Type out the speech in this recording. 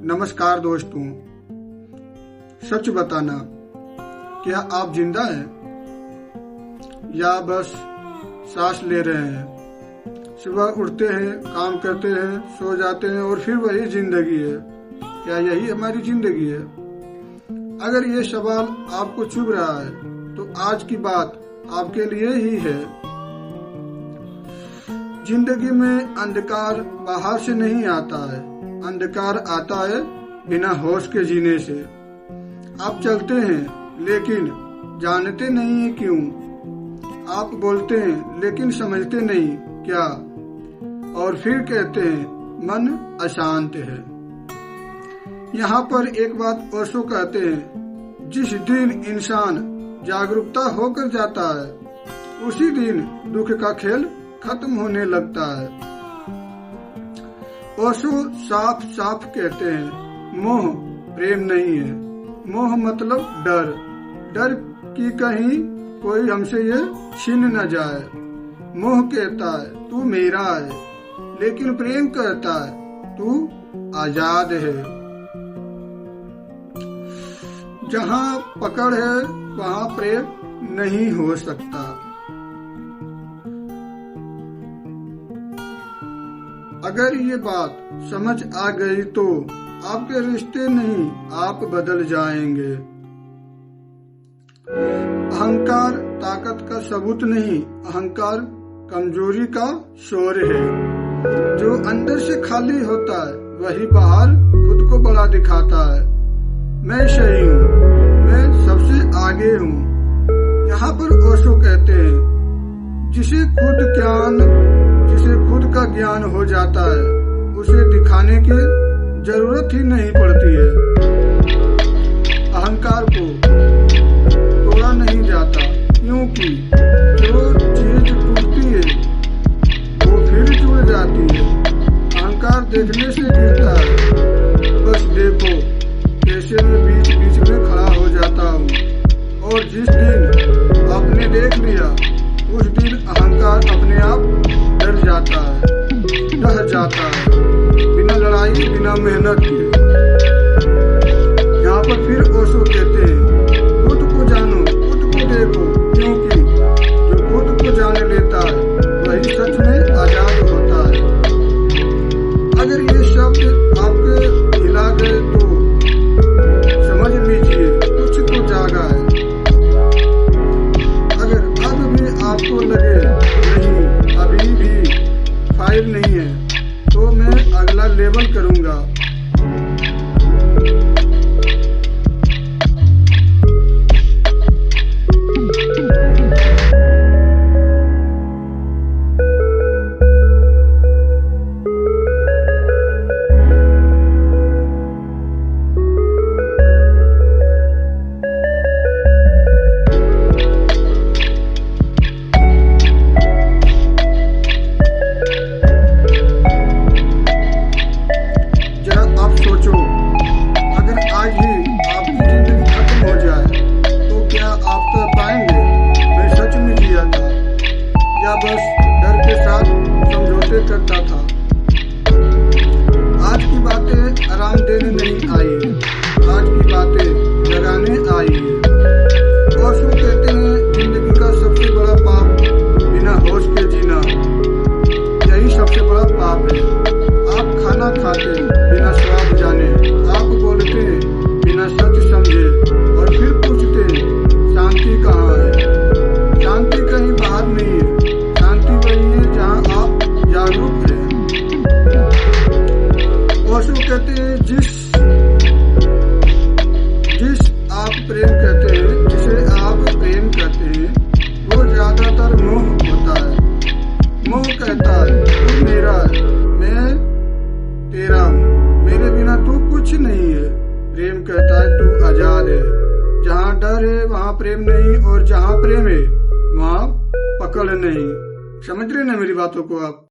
नमस्कार दोस्तों, सच बताना, क्या आप जिंदा हैं या बस सांस ले रहे हैं? सुबह उठते हैं, काम करते हैं, सो जाते हैं और फिर वही जिंदगी है। क्या यही हमारी जिंदगी है? अगर ये सवाल आपको चुभ रहा है तो आज की बात आपके लिए ही है। जिंदगी में अंधकार बाहर से नहीं आता है, अंधकार आता है बिना होश के जीने से। आप चलते हैं लेकिन जानते नहीं है क्यों। आप बोलते हैं लेकिन समझते नहीं क्या। और फिर कहते हैं मन अशांत है। यहाँ पर एक बात ओशो कहते हैं, जिस दिन इंसान जागरूकता होकर जाता है उसी दिन दुख का खेल खत्म होने लगता है। ओशो साफ साफ कहते हैं, मोह प्रेम नहीं है। मोह मतलब डर, डर कि कहीं कोई हमसे ये छीन न जाए। मोह कहता है तू मेरा है, लेकिन प्रेम कहता है तू आजाद है। जहाँ पकड़ है वहाँ प्रेम नहीं हो सकता। अगर ये बात समझ आ गई तो आपके रिश्ते नहीं, आप बदल जाएंगे। अहंकार ताकत का सबूत नहीं, अहंकार कमजोरी का शोर है। जो अंदर से खाली होता है वही बाहर खुद को बड़ा दिखाता है। मैं सही हूँ, मैं सबसे आगे हूँ। यहाँ पर ओशो कहते हैं, जिसे खुद का ज्ञान हो जाता है उसे दिखाने की जरूरत ही नहीं पड़ती है। अहंकार को तोड़ा नहीं जाता, क्योंकि जो चीज टूटती है वो फिर जुड़ जाती है। अहंकार देखने से गिरता है, बस देखो कैसे मैं बीच बीच में खड़ा हो जाता हूँ। और जिस दिन आपने देख लिया उस दिन अहंकार अपने आप डर जाता है, रह जाता है, बिना लड़ाई बिना मेहनत के। यहाँ पर फिर ओशो कहते हैं, खुद को जानो, खुद को देखो, क्योंकि जो खुद को जाने लेता है वही सच में आजाद होता है। अगर ये शब्द आपके हिला गए तो समझ लीजिए कुछ तो जागा है। अगर अब भी आपको लगे नहीं, अभी भी फाइल नहीं है, तो मैं अगला लेवल करूंगा। बस डर के साथ समझौते करता था। आज की बातें आराम देने नहीं आई है, आज की बातें जगाने आई है। ओशो कहते हैं, जिंदगी का सबसे बड़ा पाप बिना होश के जीना, यही सबसे बड़ा पाप है। आप खाना खाते बिना स्वाद जाने, आप बोलते बिना सच समझे और फिर पूछते शांति कहाँ है? शांति कहीं बाहर नहीं है, जहाँ आप जागरूक हैं। ओशो कहते हैं, जिस आप प्रेम करते हैं, जिसे आप प्रेम करते हैं, वो ज्यादातर मोह होता है। मोह कहता है तू मेरा है, मैं तेरा हूँ, मेरे बिना तू कुछ नहीं है। प्रेम कहता है तू आजाद है। जहाँ डर है वहाँ प्रेम नहीं, और जहाँ प्रेम है वहाँ पकड़ नहीं। समझ रहे ना मेरी बातों को आप?